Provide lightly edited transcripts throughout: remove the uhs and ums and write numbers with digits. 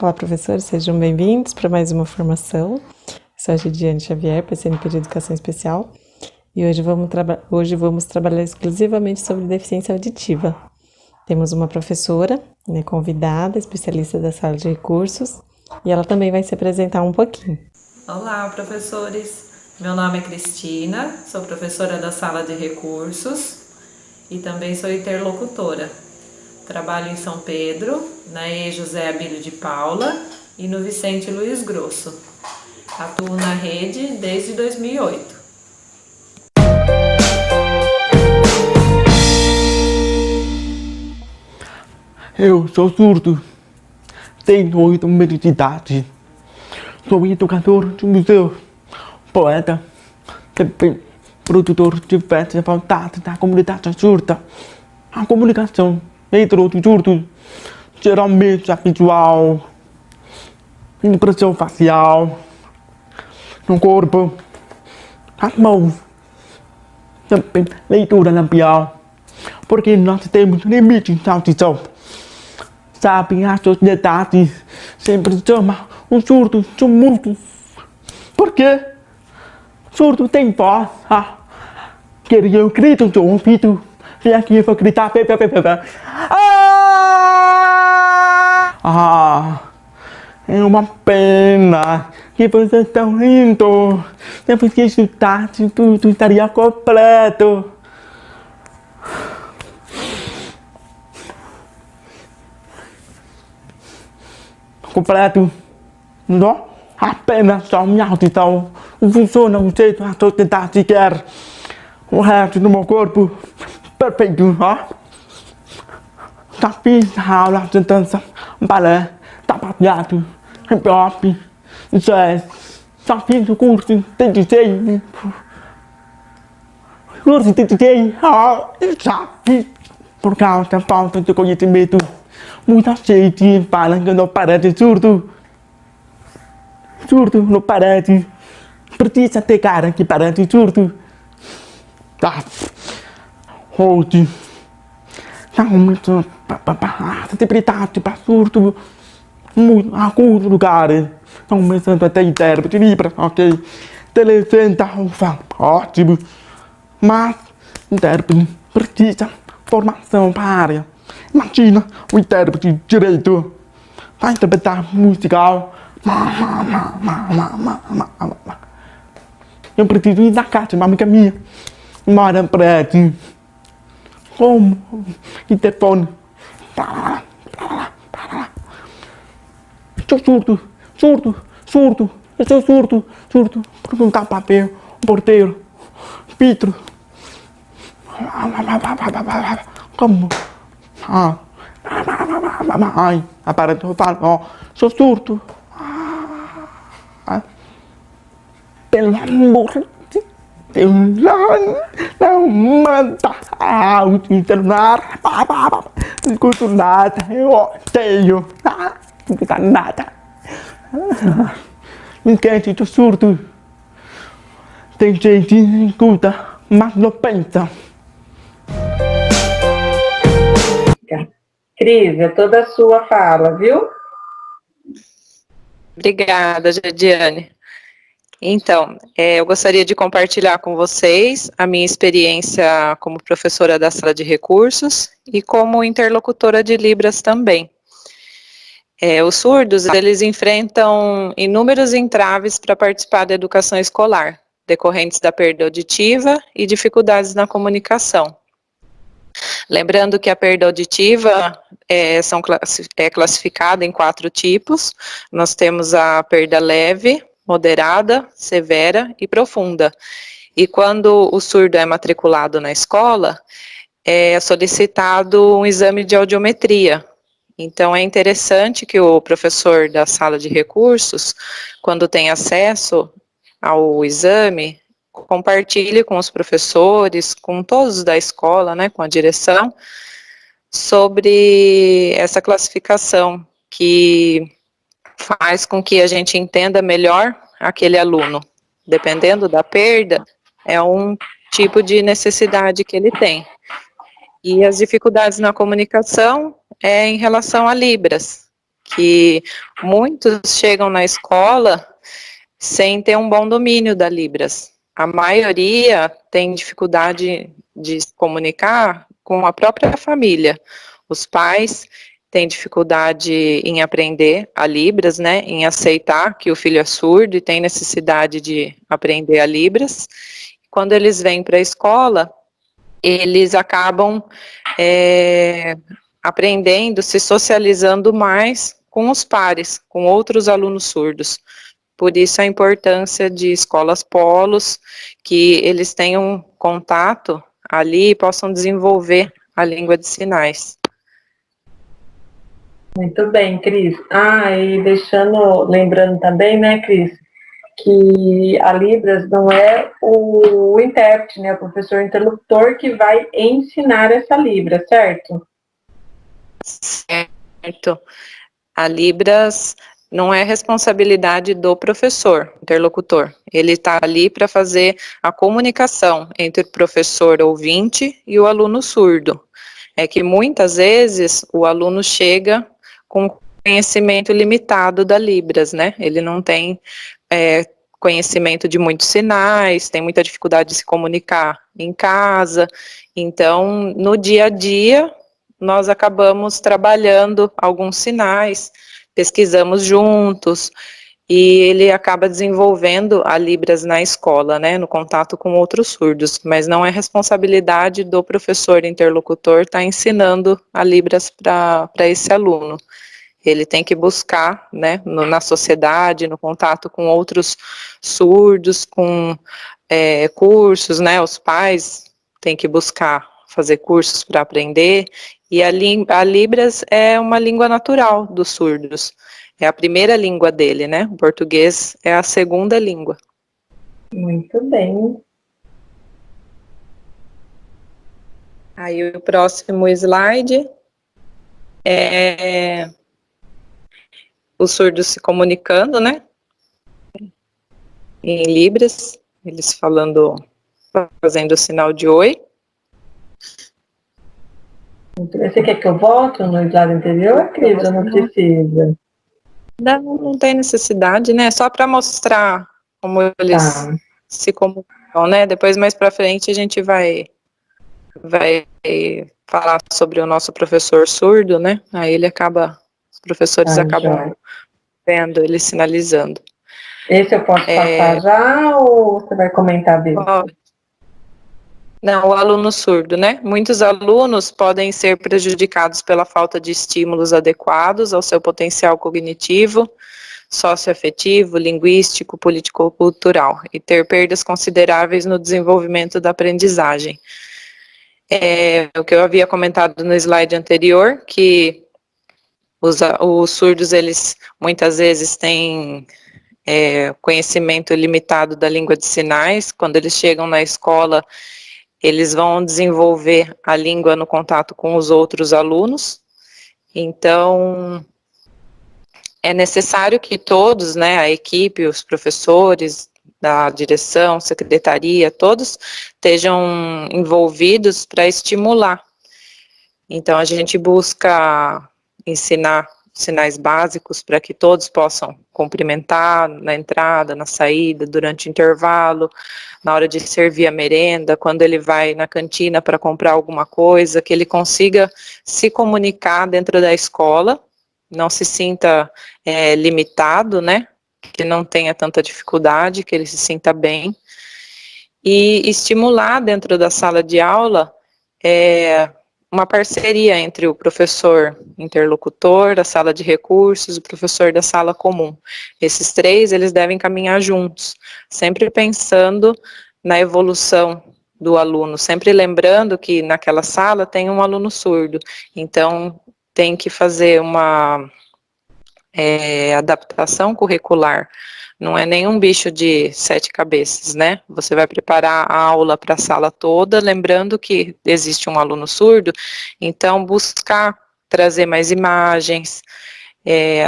Olá, professores, sejam bem-vindos para mais uma formação. Sou a Gidiane Xavier, PCNP de Educação Especial, e hoje vamos trabalhar exclusivamente sobre deficiência auditiva. Temos uma professora, convidada, especialista da sala de recursos, e ela também vai se apresentar um pouquinho. Olá, professores. Meu nome é Cristina, sou professora da sala de recursos e também sou interlocutora. Trabalho em São Pedro, na E. José Abílio de Paula e no Vicente Luiz Grosso. Atuo na rede desde 2008. Eu sou surdo, tenho 8 meses de idade, sou educador de museu, poeta, também produtor de festas voltadas da comunidade surda. A comunicação entre os surdos geralmente é visual, impressão facial, no corpo, as mãos, também leitura labial, porque nós temos limites de audição. Sabe, a sociedade sempre chama os surdos de mudos. Por quê? Surdo tem voz. Queria eu grito de ouvido. Vem aqui, eu vou gritar. É uma pena que vocês estão rindo. Se você escutasse tudo, estaria completo. Completo, não? Apenas só minha audição não funciona do jeito a sociedade quer. O resto do meu corpo, perfeito, ó. Já fiz aula de dança, balé, tabagiado, hip hop, jazz. Já fiz o curso de DJ. Curso de DJ, já fiz. Por causa da falta de conhecimento, muita gente fala que eu não parece surdo. Surdo não parece. Precisa ter cara que parece surdo. Hoje, está começando a sensibilidade para surdo. Em alguns lugares, estão começando a ter intérprete de Libras, ok? Televisão, ótimo. Mas, intérprete precisa formação para a área. Imagina o intérprete de direito vai interpretar musical. Eu preciso ir na casa de uma amiga minha. Mora prédio. Como? Interfone. Sou surdo, surdo, surdo. Eu sou surdo, surdo. Perguntar papel, porteiro, Pedro. Como? Ai, aparece eu falo, ó, sou surdo. Pelo amor de Deus, não manda áudio celular. Não escuto nada, eu odeio. Não escuta nada. Ninguém é surdo. Tem gente que escuta, mas não pensa. Cris, é toda sua fala, viu? Obrigada, Gidiane. Então, eu gostaria de compartilhar com vocês a minha experiência como professora da sala de recursos e como interlocutora de Libras também. Os surdos, eles enfrentam inúmeros entraves para participar da educação escolar, decorrentes da perda auditiva e dificuldades na comunicação. Lembrando que a perda auditiva é classificada em 4 tipos. Nós temos a perda leve, moderada, severa e profunda. E quando o surdo é matriculado na escola, é solicitado um exame de audiometria. Então é interessante que o professor da sala de recursos, quando tem acesso ao exame, compartilhe com os professores, com todos da escola, né, com a direção, sobre essa classificação que faz com que a gente entenda melhor aquele aluno. Dependendo da perda, é um tipo de necessidade que ele tem. E as dificuldades na comunicação é em relação a Libras, que muitos chegam na escola sem ter um bom domínio da Libras. A maioria tem dificuldade de se comunicar com a própria família. Os pais têm dificuldade em aprender a Libras, né, em aceitar que o filho é surdo e tem necessidade de aprender a Libras. Quando eles vêm para a escola, eles acabam aprendendo, se socializando mais com os pares, com outros alunos surdos. Por isso a importância de escolas polos, que eles tenham contato ali e possam desenvolver a língua de sinais. Muito bem, Cris. E lembrando também, né, Cris, que a Libras não é o intérprete, né, o professor interlocutor que vai ensinar essa Libras, certo? Certo. A Libras não é responsabilidade do professor, interlocutor. Ele está ali para fazer a comunicação entre o professor ouvinte e o aluno surdo. É que muitas vezes o aluno chega com conhecimento limitado da Libras, né? Ele não tem conhecimento de muitos sinais, tem muita dificuldade de se comunicar em casa. Então, no dia a dia, nós acabamos trabalhando alguns sinais, pesquisamos juntos, e ele acaba desenvolvendo a Libras na escola, né, no contato com outros surdos, mas não é responsabilidade do professor interlocutor estar ensinando a Libras para esse aluno. Ele tem que buscar, né, na sociedade, no contato com outros surdos, com cursos, né, os pais têm que buscar fazer cursos para aprender, e a Libras é uma língua natural dos surdos, é a primeira língua dele, né, o português é a segunda língua. Muito bem. Aí o próximo slide é os surdos se comunicando, né, em Libras, eles falando, fazendo o sinal de oi. Você quer que eu volte no slide anterior, Cris, ou não precisa? Não tem necessidade, né? Só para mostrar como eles se comunicam, né? Depois, mais para frente, a gente vai falar sobre o nosso professor surdo, né? Aí os professores acabam vendo ele sinalizando. Esse eu posso passar já ou você vai comentar dele? Não, o aluno surdo, né? Muitos alunos podem ser prejudicados pela falta de estímulos adequados ao seu potencial cognitivo, socioafetivo, linguístico, político-cultural e ter perdas consideráveis no desenvolvimento da aprendizagem. O que eu havia comentado no slide anterior, que os surdos, eles muitas vezes têm conhecimento limitado da língua de sinais. Quando eles chegam na escola, eles vão desenvolver a língua no contato com os outros alunos. Então, é necessário que todos, né, a equipe, os professores, da direção, secretaria, todos estejam envolvidos para estimular. Então, a gente busca ensinar sinais básicos para que todos possam cumprimentar na entrada, na saída, durante o intervalo, na hora de servir a merenda, quando ele vai na cantina para comprar alguma coisa, que ele consiga se comunicar dentro da escola, não se sinta limitado, né, que não tenha tanta dificuldade, que ele se sinta bem, e estimular dentro da sala de aula uma parceria entre o professor interlocutor, da sala de recursos, o professor da sala comum. Esses três, eles devem caminhar juntos, sempre pensando na evolução do aluno, sempre lembrando que naquela sala tem um aluno surdo, então tem que fazer uma adaptação curricular. Não é nenhum bicho de 7 cabeças, né? Você vai preparar a aula para a sala toda, lembrando que existe um aluno surdo, então buscar trazer mais imagens.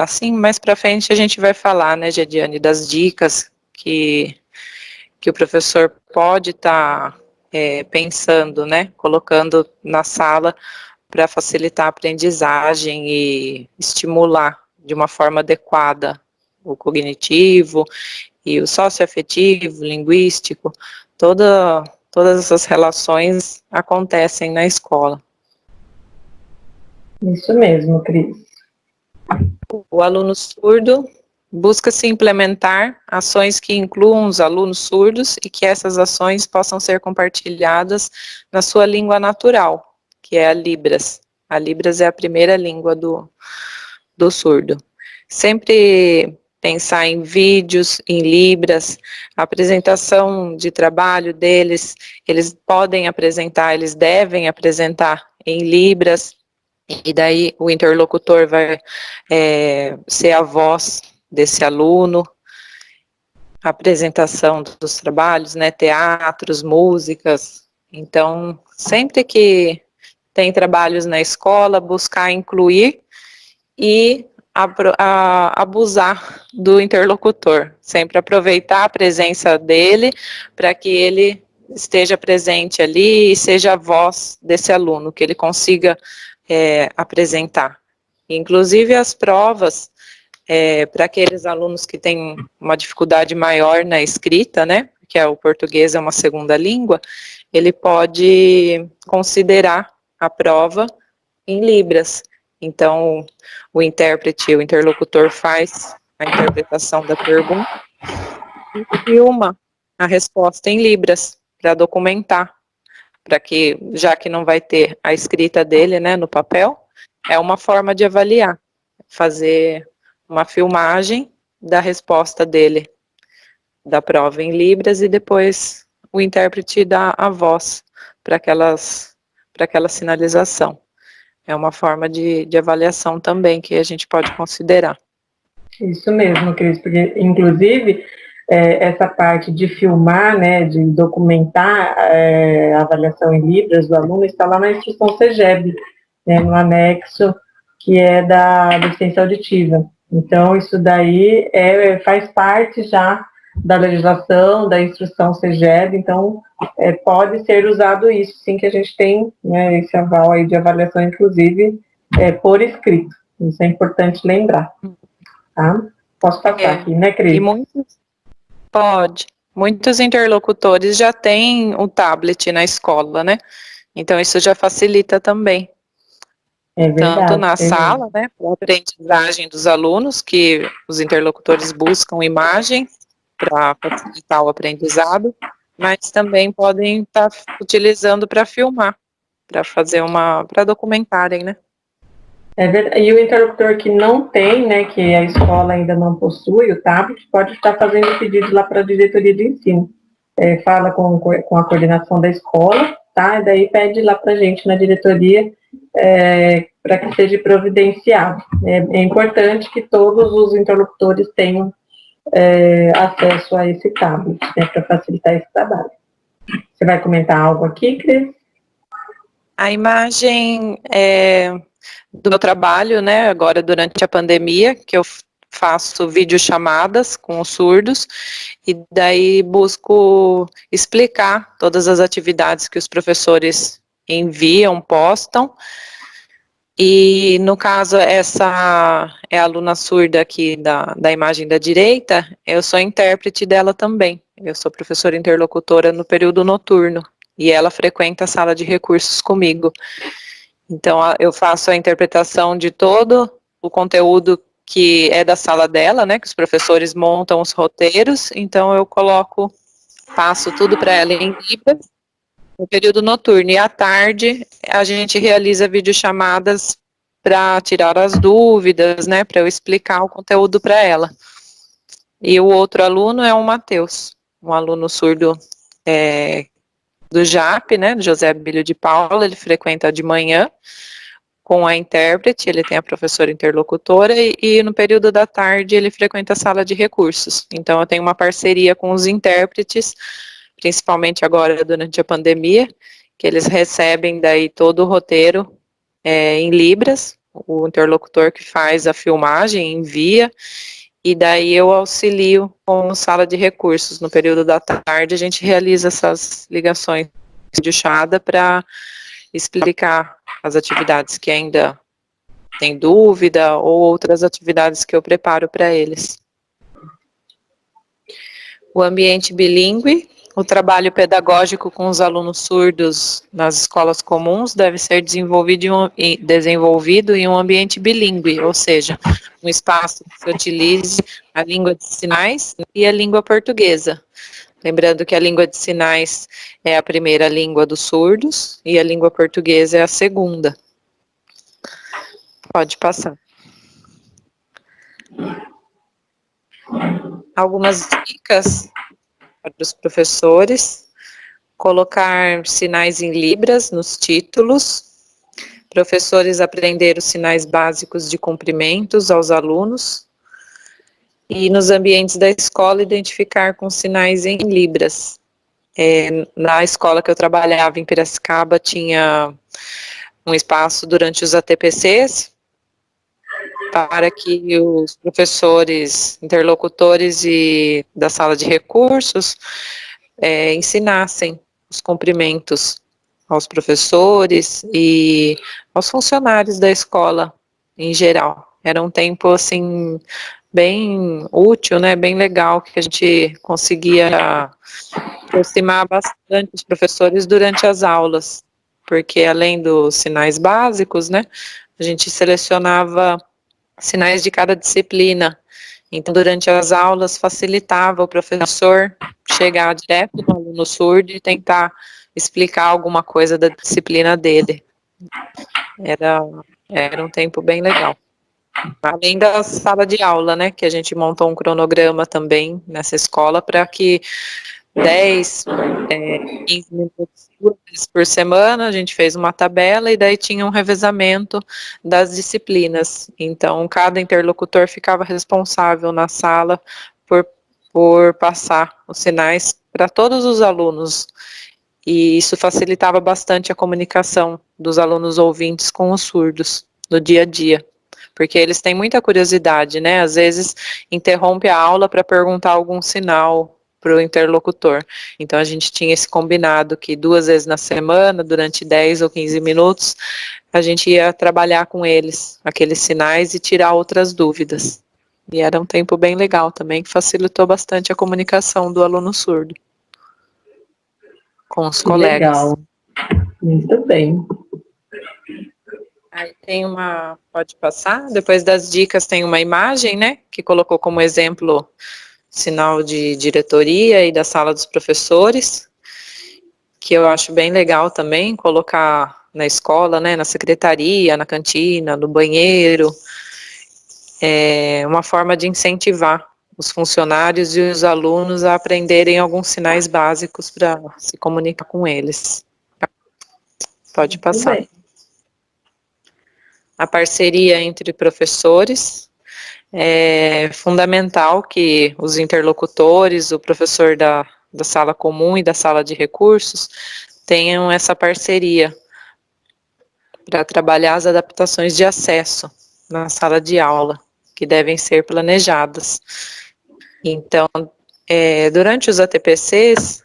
Assim, mais para frente a gente vai falar, né, Jediane, das dicas que o professor pode estar pensando, né, colocando na sala para facilitar a aprendizagem e estimular de uma forma adequada o cognitivo e o socioafetivo, linguístico, todas essas relações acontecem na escola. Isso mesmo, Cris. O aluno surdo busca-se implementar ações que incluam os alunos surdos e que essas ações possam ser compartilhadas na sua língua natural, que é a Libras. A Libras é a primeira língua do surdo. Sempre pensar em vídeos, em Libras, a apresentação de trabalho deles, eles podem apresentar, eles devem apresentar em Libras, e daí o interlocutor vai ser a voz desse aluno, a apresentação dos trabalhos, né, teatros, músicas. Então, sempre que tem trabalhos na escola, buscar incluir e abusar do interlocutor, sempre aproveitar a presença dele para que ele esteja presente ali e seja a voz desse aluno, que ele consiga apresentar. Inclusive as provas, para aqueles alunos que têm uma dificuldade maior na escrita, né, que o português é uma segunda língua, ele pode considerar a prova em Libras. Então, o intérprete, o interlocutor faz a interpretação da pergunta e filma a resposta em Libras para documentar, para que, já que não vai ter a escrita dele, né, no papel, é uma forma de avaliar, fazer uma filmagem da resposta dele, da prova em Libras, e depois o intérprete dá a voz para aquela sinalização. É uma forma de avaliação também que a gente pode considerar. Isso mesmo, Cris, porque, inclusive, essa parte de filmar, né, de documentar a avaliação em Libras do aluno está lá na instrução CEGEB, né, no anexo que é da deficiência auditiva. Então, isso daí faz parte já da legislação, da instrução CEGEB, então pode ser usado isso, sim, que a gente tem, né, esse aval aí de avaliação, inclusive, por escrito. Isso é importante lembrar. Tá? Posso passar aqui, né, Cris? Muitos interlocutores já têm o tablet na escola, né? Então, isso já facilita também. É verdade, tanto na sala, né, para a aprendizagem dos alunos, que os interlocutores buscam imagem para facilitar o aprendizado, mas também podem estar utilizando para filmar, para documentarem, né. É verdade. E o interlocutor que não tem, né, que a escola ainda não possui o tablet, pode estar fazendo pedido lá para a diretoria de ensino. Fala com a coordenação da escola, tá? E daí pede lá para a gente na diretoria para que seja providenciado. É importante que todos os interlocutores tenham acesso a esse tablet, né, para facilitar esse trabalho. Você vai comentar algo aqui, Cris? A imagem do meu trabalho, né, agora durante a pandemia, que eu faço videochamadas com os surdos, e daí busco explicar todas as atividades que os professores enviam, postam, e no caso, essa é a aluna surda aqui da imagem da direita, eu sou intérprete dela também, eu sou professora interlocutora no período noturno, e ela frequenta a sala de recursos comigo. Então, eu faço a interpretação de todo o conteúdo que é da sala dela, né, que os professores montam os roteiros, então eu passo tudo para ela em Libras, no período noturno, e à tarde a gente realiza videochamadas para tirar as dúvidas, né, para eu explicar o conteúdo para ela. E o outro aluno é o Matheus, um aluno surdo do JAP, né, do José Abílio de Paula, ele frequenta de manhã com a intérprete, ele tem a professora interlocutora, e no período da tarde ele frequenta a sala de recursos. Então eu tenho uma parceria com os intérpretes, principalmente agora durante a pandemia, que eles recebem daí todo o roteiro em Libras, o interlocutor que faz a filmagem envia, e daí eu auxilio com a sala de recursos. No período da tarde a gente realiza essas ligações de chamada para explicar as atividades que ainda têm dúvida, ou outras atividades que eu preparo para eles. O ambiente bilíngue, o trabalho pedagógico com os alunos surdos nas escolas comuns deve ser desenvolvido em um ambiente bilíngue, ou seja, um espaço que se utilize a língua de sinais e a língua portuguesa. Lembrando que a língua de sinais é a primeira língua dos surdos e a língua portuguesa é a segunda. Pode passar. Algumas dicas para os professores: colocar sinais em libras nos títulos, professores aprender os sinais básicos de cumprimentos aos alunos, e nos ambientes da escola identificar com sinais em libras. Na escola que eu trabalhava em Piracicaba tinha um espaço durante os ATPCs para que os professores, interlocutores e da sala de recursos ensinassem os cumprimentos aos professores e aos funcionários da escola em geral. Era um tempo, assim, bem útil, né, bem legal, que a gente conseguia aproximar bastante os professores durante as aulas, porque além dos sinais básicos, né, a gente selecionava sinais de cada disciplina. Então, durante as aulas, facilitava o professor chegar direto no aluno surdo e tentar explicar alguma coisa da disciplina dele. Era um tempo bem legal. Além da sala de aula, né, que a gente montou um cronograma também nessa escola para que 10, 15 minutos por semana, a gente fez uma tabela e daí tinha um revezamento das disciplinas. Então, cada interlocutor ficava responsável na sala por passar os sinais para todos os alunos. E isso facilitava bastante a comunicação dos alunos ouvintes com os surdos no dia a dia. Porque eles têm muita curiosidade, né? Às vezes interrompe a aula para perguntar algum sinal para o interlocutor. Então a gente tinha esse combinado que 2 vezes na semana, durante 10 ou 15 minutos, a gente ia trabalhar com eles, aqueles sinais, e tirar outras dúvidas. E era um tempo bem legal também, que facilitou bastante a comunicação do aluno surdo com os colegas. Legal, muito bem. Aí tem pode passar, depois das dicas tem uma imagem, né, que colocou como exemplo sinal de diretoria e da sala dos professores, que eu acho bem legal também, colocar na escola, né, na secretaria, na cantina, no banheiro, uma forma de incentivar os funcionários e os alunos a aprenderem alguns sinais básicos para se comunicar com eles. Pode passar. A parceria entre professores, é fundamental que os interlocutores, o professor da sala comum e da sala de recursos, tenham essa parceria para trabalhar as adaptações de acesso na sala de aula, que devem ser planejadas. Então, durante os ATPCs,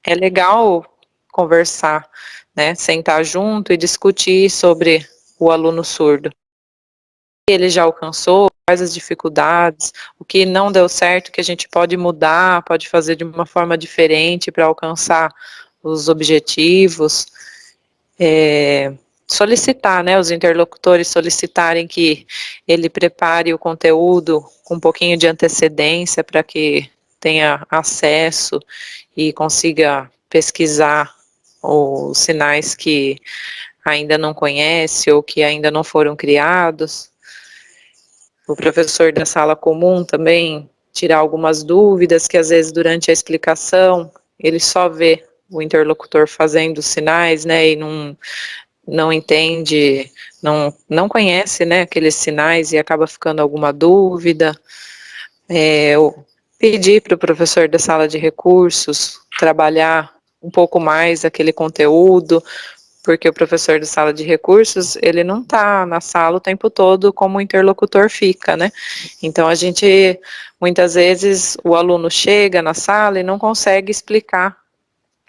é legal conversar, né, sentar junto e discutir sobre o aluno surdo. Ele já alcançou, quais as dificuldades, o que não deu certo, que a gente pode mudar, pode fazer de uma forma diferente para alcançar os objetivos. Solicitar, né, os interlocutores solicitarem que ele prepare o conteúdo com um pouquinho de antecedência para que tenha acesso e consiga pesquisar os sinais que ainda não conhece ou que ainda não foram criados. O professor da sala comum também tirar algumas dúvidas que às vezes durante a explicação ele só vê o interlocutor fazendo sinais, né, e não entende, não conhece, né, aqueles sinais e acaba ficando alguma dúvida. Eu pedir para o professor da sala de recursos trabalhar um pouco mais aquele conteúdo, porque o professor da sala de recursos, ele não está na sala o tempo todo como o interlocutor fica, né? Então, muitas vezes, o aluno chega na sala e não consegue explicar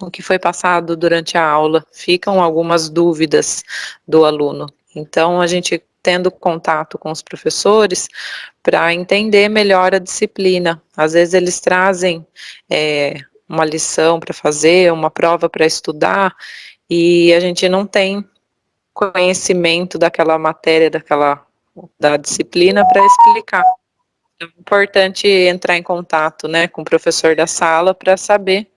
o que foi passado durante a aula, ficam algumas dúvidas do aluno. Então, a gente tendo contato com os professores para entender melhor a disciplina. Às vezes eles trazem uma lição para fazer, uma prova para estudar, e a gente não tem conhecimento daquela matéria, da disciplina para explicar. É importante entrar em contato, né, com o professor da sala para saber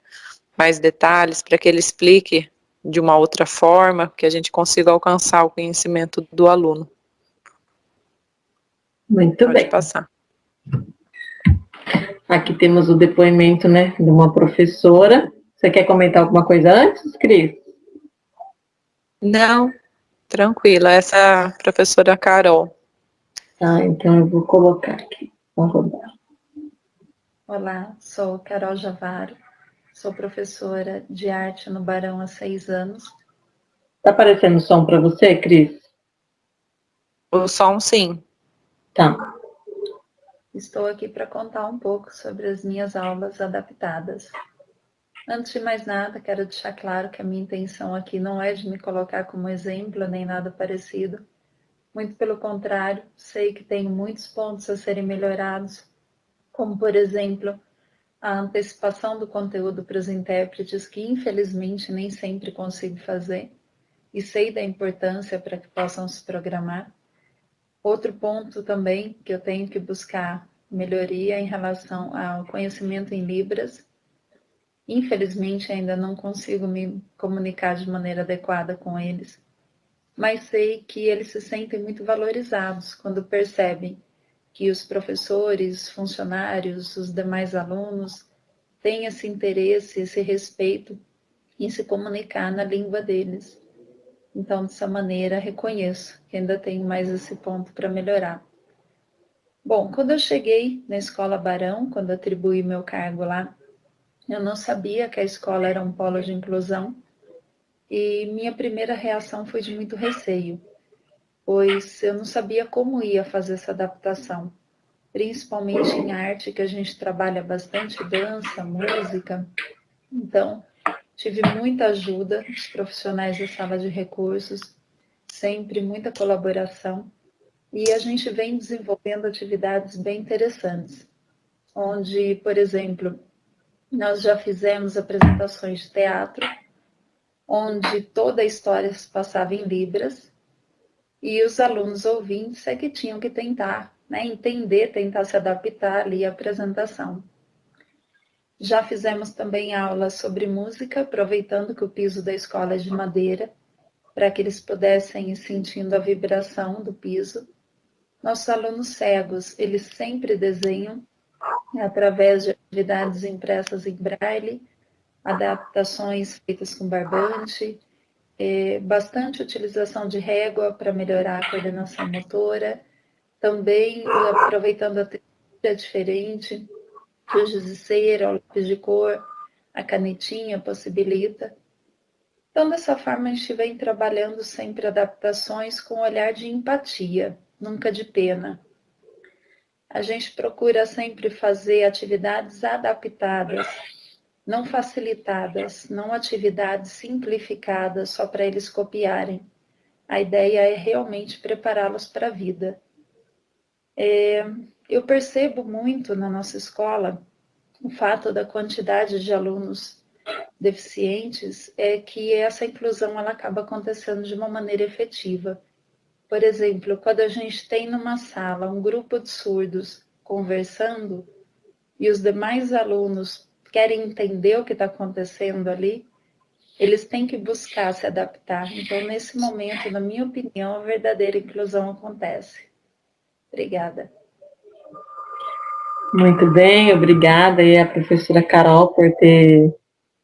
mais detalhes, para que ele explique de uma outra forma, que a gente consiga alcançar o conhecimento do aluno. Muito Pode bem. passar. Aqui temos o depoimento, né, de uma professora. Você quer comentar alguma coisa antes, Cris? Não, tranquila, essa é a professora Carol. Tá, então eu vou colocar aqui. Vamos rodar. Olá, sou Carol Javaro, sou professora de arte no Barão há 6 anos. Tá aparecendo som para você, Cris? O som, sim. Tá. Estou aqui para contar um pouco sobre as minhas aulas adaptadas. Antes de mais nada, quero deixar claro que a minha intenção aqui não é de me colocar como exemplo nem nada parecido. Muito pelo contrário, sei que tenho muitos pontos a serem melhorados, como, por exemplo, a antecipação do conteúdo para os intérpretes, que infelizmente nem sempre consigo fazer, e sei da importância para que possam se programar. Outro ponto também que eu tenho que buscar melhoria em relação ao conhecimento em Libras. Infelizmente ainda não consigo me comunicar de maneira adequada com eles, mas sei que eles se sentem muito valorizados quando percebem que os professores, funcionários, os demais alunos têm esse interesse, esse respeito em se comunicar na língua deles. Então, dessa maneira, reconheço que ainda tenho mais esse ponto para melhorar. Bom, quando eu cheguei na Escola Barão, quando atribuí meu cargo lá, eu não sabia que a escola era um polo de inclusão e minha primeira reação foi de muito receio, pois eu não sabia como ia fazer essa adaptação, principalmente em arte, que a gente trabalha bastante dança, música. Então, tive muita ajuda dos profissionais da sala de recursos, sempre muita colaboração, e a gente vem desenvolvendo atividades bem interessantes, onde, por exemplo, nós já fizemos apresentações de teatro, onde toda a história se passava em Libras, e os alunos ouvintes é que tinham que tentar, né, entender, tentar se adaptar ali à apresentação. Já fizemos também aulas sobre música, aproveitando que o piso da escola é de madeira, para que eles pudessem ir sentindo a vibração do piso. Nossos alunos cegos, eles sempre desenham através de atividades impressas em braille, adaptações feitas com barbante, bastante utilização de régua para melhorar a coordenação motora, também aproveitando a textura diferente, o giz de cera, o lápis de cor, a canetinha possibilita. Então, dessa forma, a gente vem trabalhando sempre adaptações com um olhar de empatia, nunca de pena. A gente procura sempre fazer atividades adaptadas, não facilitadas, não atividades simplificadas só para eles copiarem. A ideia é realmente prepará-los para a vida. Eu percebo muito na nossa escola o fato da quantidade de alunos deficientes é que essa inclusão ela acaba acontecendo de uma maneira efetiva. Por exemplo, quando a gente tem numa sala um grupo de surdos conversando e os demais alunos querem entender o que está acontecendo ali, eles têm que buscar se adaptar. Então, nesse momento, na minha opinião, a verdadeira inclusão acontece. Obrigada. Muito bem, obrigada aí a professora Carol por ter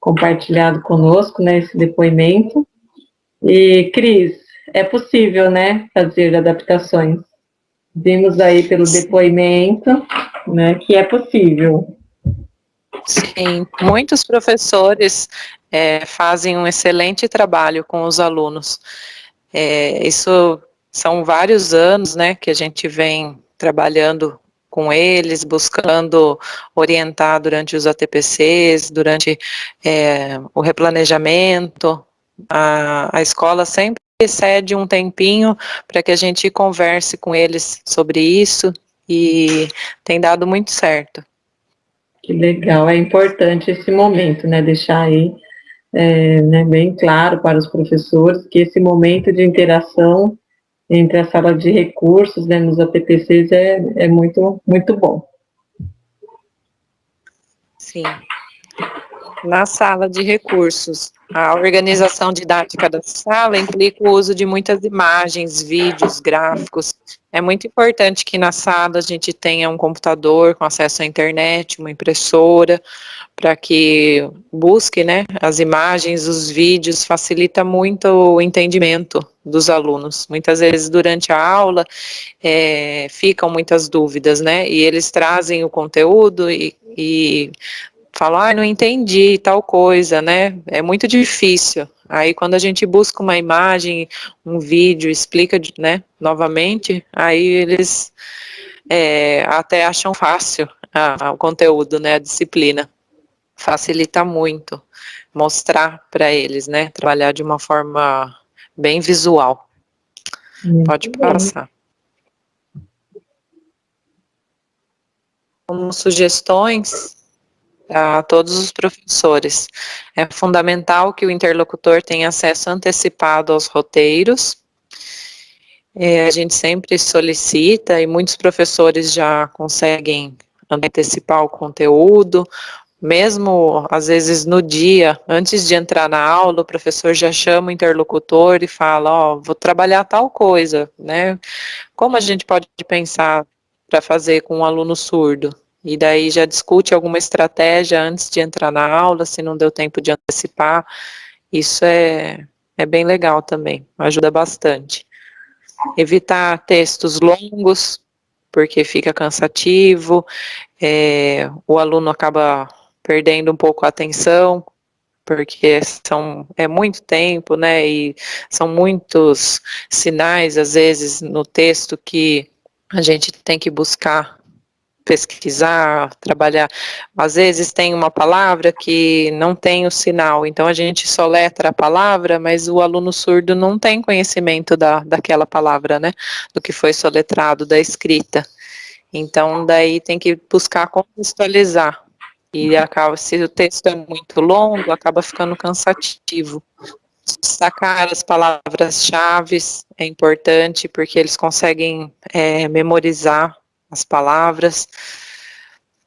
compartilhado conosco, né, esse depoimento. E, Cris, é possível, né, fazer adaptações. Vimos aí pelo depoimento, né, que é possível. Sim, muitos professores fazem um excelente trabalho com os alunos. Isso são vários anos, né, que a gente vem trabalhando com eles, buscando orientar durante os ATPCs, durante o replanejamento. A escola sempre cede um tempinho para que a gente converse com eles sobre isso e tem dado muito certo. Que legal, é importante esse momento, né? Deixar aí né, bem claro para os professores que esse momento de interação entre a sala de recursos, né, nos APTCs é muito, muito bom. Sim. Na sala de recursos, a organização didática da sala implica o uso de muitas imagens, vídeos, gráficos. É muito importante que na sala a gente tenha um computador com acesso à internet, uma impressora, para que busque, né, as imagens, os vídeos, facilita muito o entendimento dos alunos. Muitas vezes durante a aula ficam muitas dúvidas, né, e eles trazem o conteúdo e falam, não entendi tal coisa, né, é muito difícil. Aí quando a gente busca uma imagem, um vídeo, explica, né, novamente, aí eles até acham fácil o conteúdo, né, a disciplina. Facilita muito mostrar para eles, né, trabalhar de uma forma bem visual. Pode passar. Como sugestões a todos os professores, é fundamental que o interlocutor tenha acesso antecipado aos roteiros. A gente sempre solicita e muitos professores já conseguem antecipar o conteúdo, mesmo às vezes no dia, antes de entrar na aula, o professor já chama o interlocutor e fala, vou trabalhar tal coisa, né? Como a gente pode pensar para fazer com um aluno surdo? E daí já discute alguma estratégia antes de entrar na aula, se não deu tempo de antecipar. Isso é bem legal também, ajuda bastante. Evitar textos longos, porque fica cansativo, o aluno acaba perdendo um pouco a atenção, porque é muito tempo, né, e são muitos sinais, às vezes, no texto que a gente tem que buscar, pesquisar, trabalhar. Às vezes tem uma palavra que não tem o sinal, então a gente soletra a palavra, mas o aluno surdo não tem conhecimento daquela palavra, né, do que foi soletrado, da escrita. Então, daí tem que buscar contextualizar. E acaba, se o texto é muito longo, acaba ficando cansativo. Destacar as palavras-chave é importante, porque eles conseguem memorizar as palavras,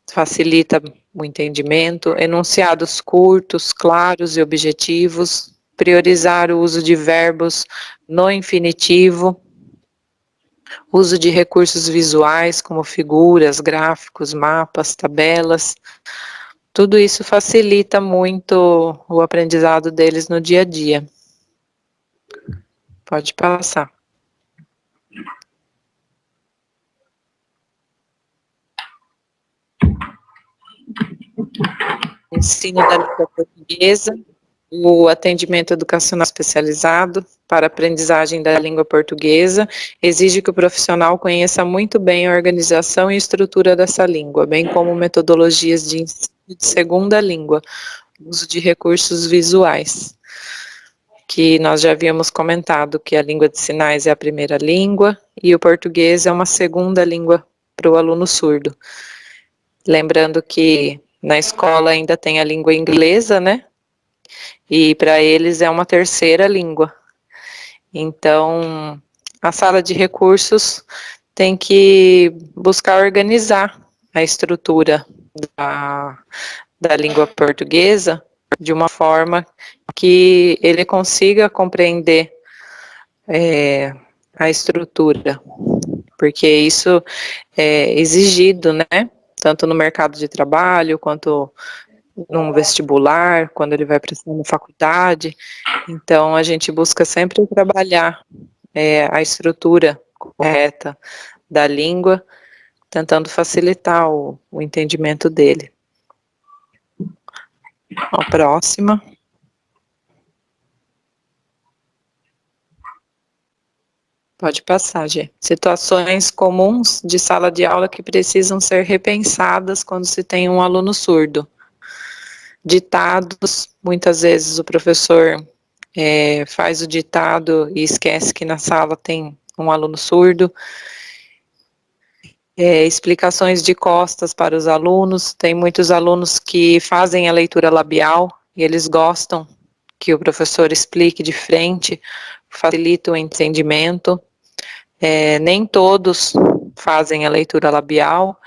facilita o entendimento. Enunciados curtos, claros e objetivos. Priorizar o uso de verbos no infinitivo. Uso de recursos visuais, como figuras, gráficos, mapas, tabelas. Tudo isso facilita muito o aprendizado deles no dia a dia. Pode passar. Ensino da língua portuguesa, o atendimento educacional especializado para aprendizagem da língua portuguesa exige que o profissional conheça muito bem a organização e estrutura dessa língua, bem como metodologias de ensino de segunda língua, uso de recursos visuais, que nós já havíamos comentado que a língua de sinais é a primeira língua e o português é uma segunda língua para o aluno surdo. Lembrando que na escola ainda tem a língua inglesa, né? E para eles é uma terceira língua. Então, a sala de recursos tem que buscar organizar a estrutura da língua portuguesa de uma forma que ele consiga compreender a estrutura, porque isso é exigido, né? Tanto no mercado de trabalho, quanto num vestibular, quando ele vai prestar na faculdade. Então, a gente busca sempre trabalhar a estrutura correta da língua, tentando facilitar o entendimento dele. A próxima. Pode passar, Gê. Situações comuns de sala de aula que precisam ser repensadas quando se tem um aluno surdo. Ditados, muitas vezes o professor faz o ditado e esquece que na sala tem um aluno surdo. Explicações de costas para os alunos. Tem muitos alunos que fazem a leitura labial e eles gostam que o professor explique de frente, facilita o entendimento. Nem todos fazem a leitura labial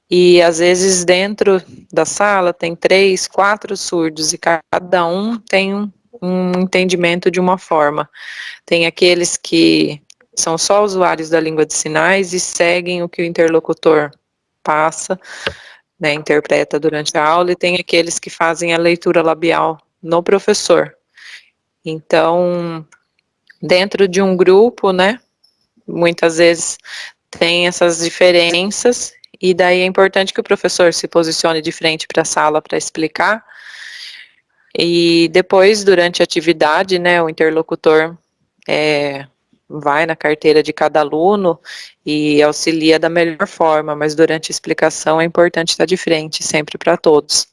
e às vezes dentro da sala tem 3, 4 surdos e cada um tem um entendimento de uma forma. Tem aqueles que são só usuários da língua de sinais e seguem o que o interlocutor passa, né, interpreta durante a aula, e tem aqueles que fazem a leitura labial no professor. Então, dentro de um grupo, né, muitas vezes tem essas diferenças, e daí é importante que o professor se posicione de frente para a sala para explicar, e depois, durante a atividade, né, o interlocutor vai na carteira de cada aluno e auxilia da melhor forma, mas durante a explicação é importante estar de frente, sempre para todos.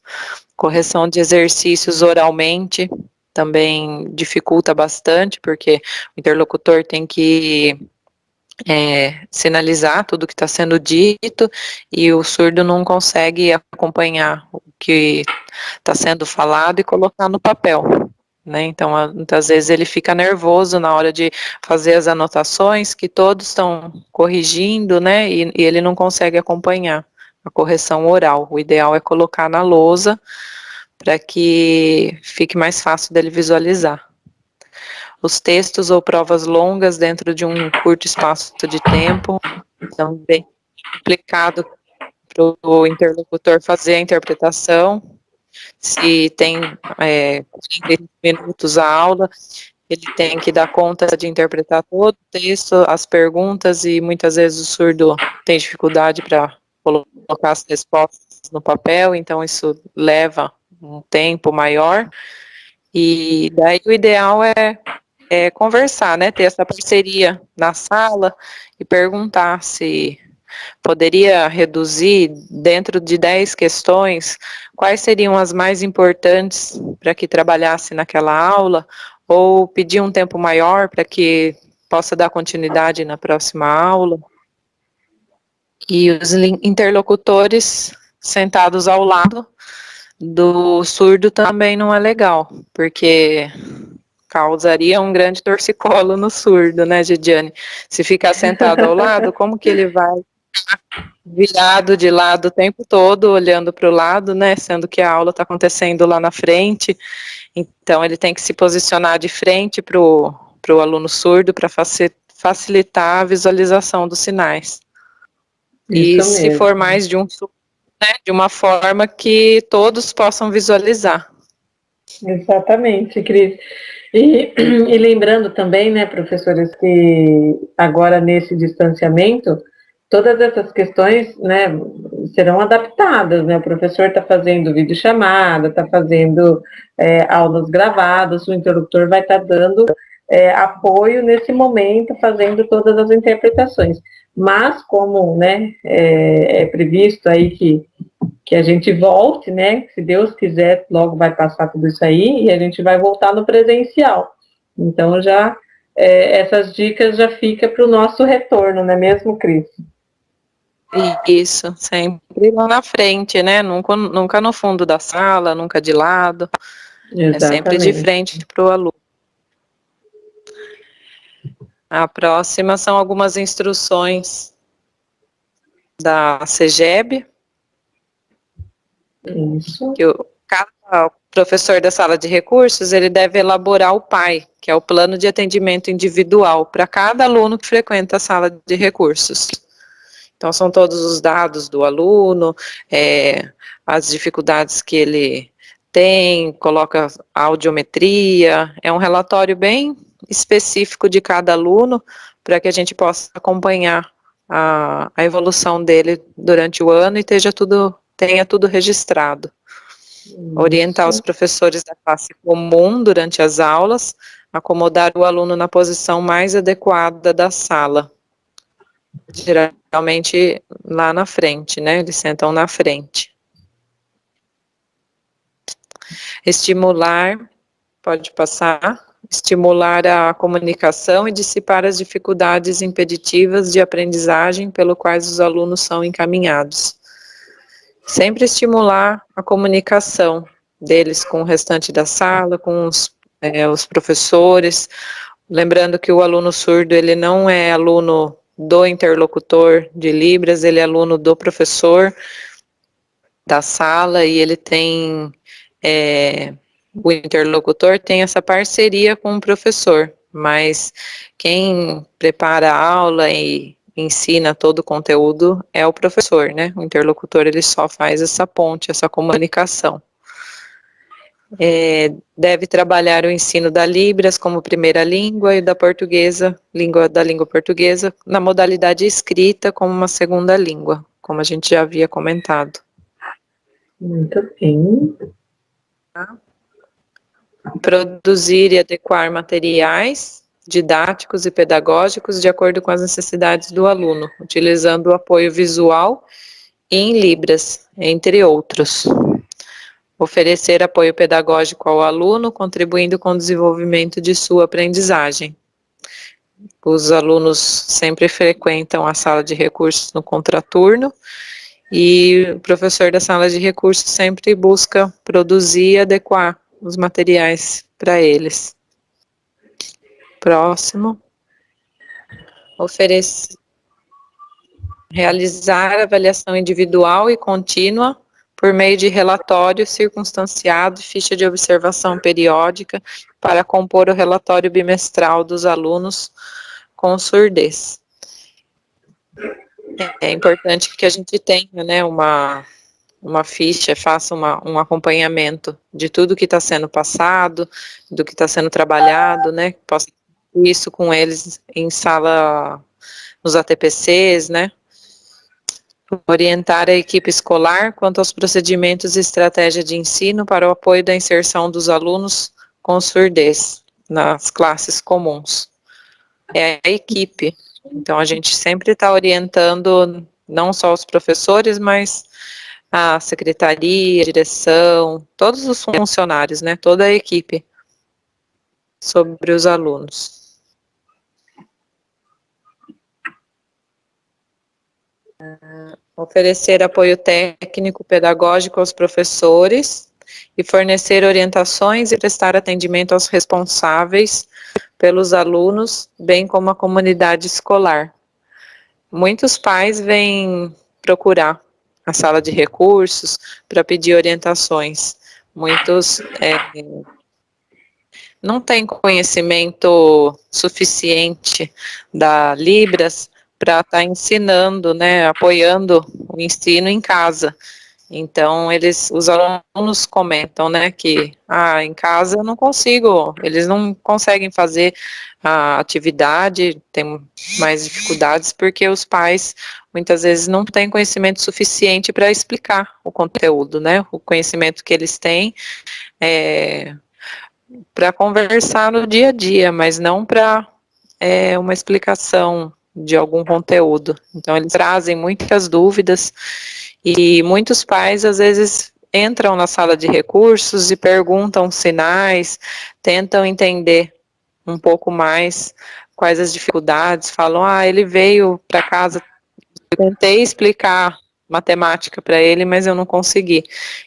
Correção de exercícios oralmente também dificulta bastante, porque o interlocutor tem que sinalizar tudo que está sendo dito e o surdo não consegue acompanhar o que está sendo falado e colocar no papel, né? Então, muitas vezes ele fica nervoso na hora de fazer as anotações que todos estão corrigindo, né? E ele não consegue acompanhar a correção oral. O ideal é colocar na lousa para que fique mais fácil dele visualizar. Os textos ou provas longas dentro de um curto espaço de tempo, também complicado para o interlocutor fazer a interpretação. Se tem 40 minutos a aula, ele tem que dar conta de interpretar todo o texto, as perguntas, e muitas vezes o surdo tem dificuldade para colocar as respostas no papel, então isso leva um tempo maior, e daí o ideal é conversar, né, ter essa parceria na sala e perguntar se poderia reduzir dentro de 10 questões, quais seriam as mais importantes para que trabalhasse naquela aula, ou pedir um tempo maior para que possa dar continuidade na próxima aula. E os interlocutores sentados ao lado do surdo também não é legal, porque causaria um grande torcicolo no surdo, né, Gidiane? Se ficar sentado ao lado, como que ele vai virado de lado o tempo todo, olhando para o lado, né, sendo que a aula está acontecendo lá na frente? Então, ele tem que se posicionar de frente para o aluno surdo para facilitar a visualização dos sinais. Isso e se mesmo. for mais de um surdo, né, de uma forma que todos possam visualizar. Exatamente, Cris. E lembrando também, né, professores, que agora nesse distanciamento, todas essas questões, né, serão adaptadas, né? O professor está fazendo videochamada, está fazendo aulas gravadas, o interlocutor vai estar dando apoio nesse momento, fazendo todas as interpretações. Mas como, né, é previsto aí que a gente volte, né? Se Deus quiser, logo vai passar tudo isso aí e a gente vai voltar no presencial. Então, já essas dicas já ficam para o nosso retorno, não é mesmo, Cris? Isso, sempre lá na frente, né? Nunca no fundo da sala, nunca de lado. Exatamente. É sempre de frente para o aluno. A próxima são algumas instruções da CEGEB. Isso. Que cada professor da sala de recursos, ele deve elaborar o PAI, que é o plano de atendimento individual, para cada aluno que frequenta a sala de recursos. Então, são todos os dados do aluno, as dificuldades que ele tem, coloca a audiometria, é um relatório bem específico de cada aluno, para que a gente possa acompanhar a evolução dele durante o ano e tenha tudo registrado. Orientar os professores da classe comum durante as aulas, acomodar o aluno na posição mais adequada da sala. Geralmente lá na frente, né? Eles sentam na frente. Estimular, pode passar, estimular a comunicação e dissipar as dificuldades impeditivas de aprendizagem pelo quais os alunos são encaminhados. Sempre estimular a comunicação deles com o restante da sala, com os professores, lembrando que o aluno surdo, ele não é aluno do interlocutor de Libras, ele é aluno do professor da sala, e ele tem, o interlocutor tem essa parceria com o professor, mas quem prepara a aula e ensina todo o conteúdo é o professor, né? O interlocutor, ele só faz essa ponte, essa comunicação. Deve trabalhar o ensino da Libras como primeira língua e da portuguesa, da língua portuguesa, na modalidade escrita como uma segunda língua, como a gente já havia comentado. Muito bem. Produzir e adequar materiais didáticos e pedagógicos de acordo com as necessidades do aluno, utilizando o apoio visual e em Libras, entre outros. Oferecer apoio pedagógico ao aluno, contribuindo com o desenvolvimento de sua aprendizagem. Os alunos sempre frequentam a sala de recursos no contraturno, e o professor da sala de recursos sempre busca produzir e adequar os materiais para eles. Próximo. Realizar avaliação individual e contínua por meio de relatório circunstanciado e ficha de observação periódica para compor o relatório bimestral dos alunos com surdez. É importante que a gente tenha, né, uma ficha, faça um acompanhamento de tudo que está sendo passado, do que está sendo trabalhado, né, possa isso com eles em sala, nos ATPCs, né, orientar a equipe escolar quanto aos procedimentos e estratégia de ensino para o apoio da inserção dos alunos com surdez nas classes comuns. É a equipe, então a gente sempre está orientando não só os professores, mas a secretaria, a direção, todos os funcionários, né, toda a equipe sobre os alunos. Oferecer apoio técnico pedagógico aos professores e fornecer orientações e prestar atendimento aos responsáveis pelos alunos, bem como a comunidade escolar. Muitos pais vêm procurar a sala de recursos para pedir orientações. Muitos não têm conhecimento suficiente da Libras para estar ensinando, né, apoiando o ensino em casa. Então, os alunos comentam, né, que em casa eu não consigo, eles não conseguem fazer a atividade, tem mais dificuldades, porque os pais, muitas vezes, não têm conhecimento suficiente para explicar o conteúdo, né, o conhecimento que eles têm para conversar no dia a dia, mas não para uma explicação de algum conteúdo. Então, eles trazem muitas dúvidas, e muitos pais, às vezes, entram na sala de recursos e perguntam sinais, tentam entender um pouco mais quais as dificuldades, falam, ele veio para casa, tentei explicar matemática para ele, mas eu não consegui.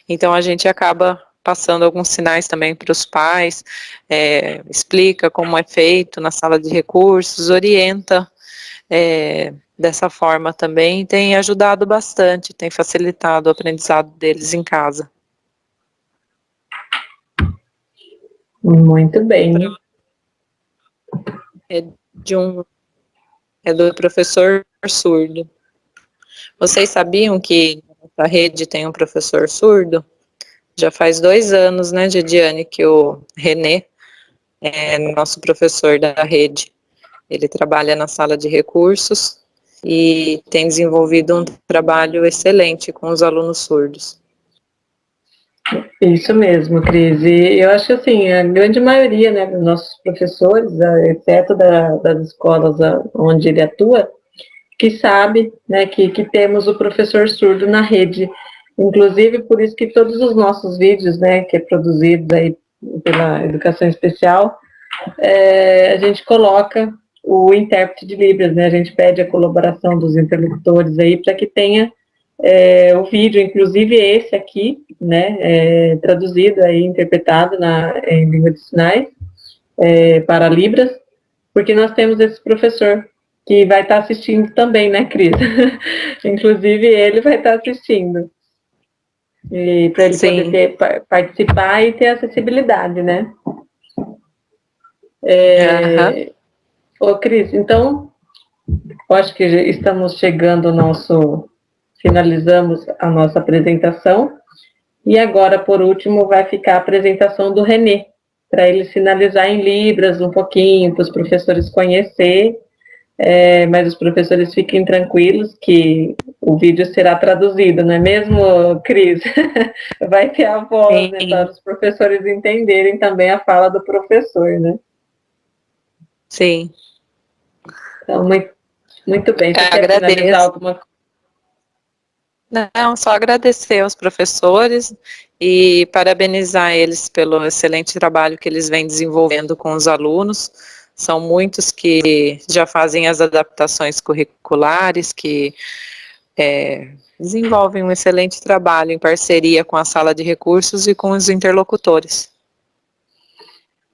Então, a gente acaba passando alguns sinais também para os pais, explica como é feito na sala de recursos, orienta dessa forma também, tem ajudado bastante, tem facilitado o aprendizado deles em casa. Muito bem. É do professor surdo. Vocês sabiam que a rede tem um professor surdo? Já faz 2 anos, né, Didiane, que o Renê é nosso professor da rede. Ele trabalha na sala de recursos e tem desenvolvido um trabalho excelente com os alunos surdos. Isso mesmo, Cris. E eu acho que, assim, a grande maioria, né, dos nossos professores, exceto das escolas onde ele atua, que sabe, né, que temos o professor surdo na rede. Inclusive, por isso que todos os nossos vídeos, né, que é produzidos aí pela Educação Especial, a gente coloca o intérprete de Libras, né? A gente pede a colaboração dos interlocutores aí para que tenha o vídeo, inclusive esse aqui, né? Traduzido aí, interpretado em língua de sinais para Libras, porque nós temos esse professor que vai estar assistindo também, né, Cris? Inclusive ele vai estar assistindo. E para ele poder participar e ter acessibilidade, né? Ô, Cris, então, eu acho que estamos chegando ao finalizamos a nossa apresentação, e agora, por último, vai ficar a apresentação do Renê, para ele finalizar em Libras um pouquinho, para os professores conhecer, mas os professores fiquem tranquilos que o vídeo será traduzido, não é mesmo, Cris? Vai ter a voz, né, para os professores entenderem também a fala do professor, né? Sim. Então, muito bem. Você quer agradeço. finalizar alguma coisa? Não, só agradecer aos professores e parabenizar eles pelo excelente trabalho que eles vêm desenvolvendo com os alunos. São muitos que já fazem as adaptações curriculares, que desenvolvem um excelente trabalho em parceria com a sala de recursos e com os interlocutores.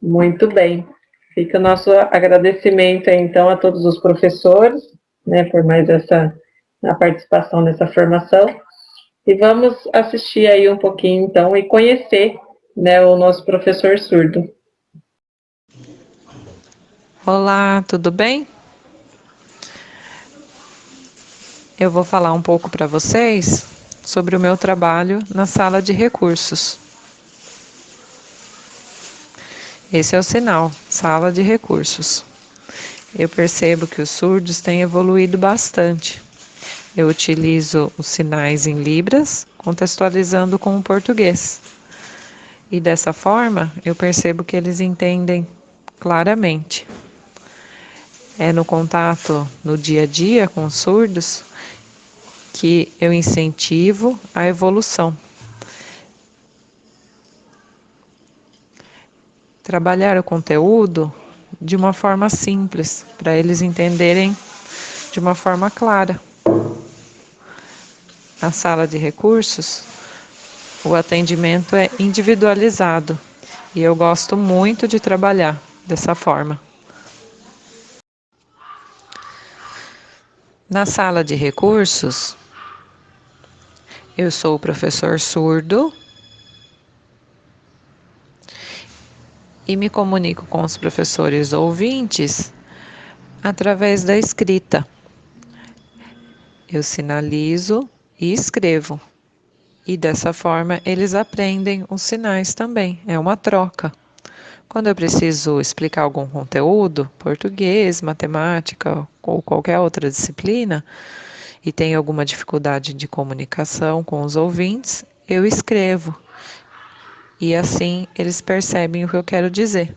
Muito bem. Fica o nosso agradecimento, então, a todos os professores, né, por mais a participação nessa formação. E vamos assistir aí um pouquinho, então, e conhecer, né, o nosso professor surdo. Olá, tudo bem? Eu vou falar um pouco para vocês sobre o meu trabalho na sala de recursos. Esse é o sinal, sala de recursos. Eu percebo que os surdos têm evoluído bastante. Eu utilizo os sinais em Libras, contextualizando com o português. E dessa forma, eu percebo que eles entendem claramente. É no contato no dia a dia com os surdos que eu incentivo a evolução. Trabalhar o conteúdo de uma forma simples, para eles entenderem de uma forma clara. Na sala de recursos, o atendimento é individualizado e eu gosto muito de trabalhar dessa forma. Na sala de recursos, eu sou o professor surdo e me comunico com os professores ouvintes através da escrita. Eu sinalizo e escrevo. E dessa forma eles aprendem os sinais também, é uma troca. Quando eu preciso explicar algum conteúdo, português, matemática ou qualquer outra disciplina, e tenho alguma dificuldade de comunicação com os ouvintes, eu escrevo. E assim eles percebem o que eu quero dizer.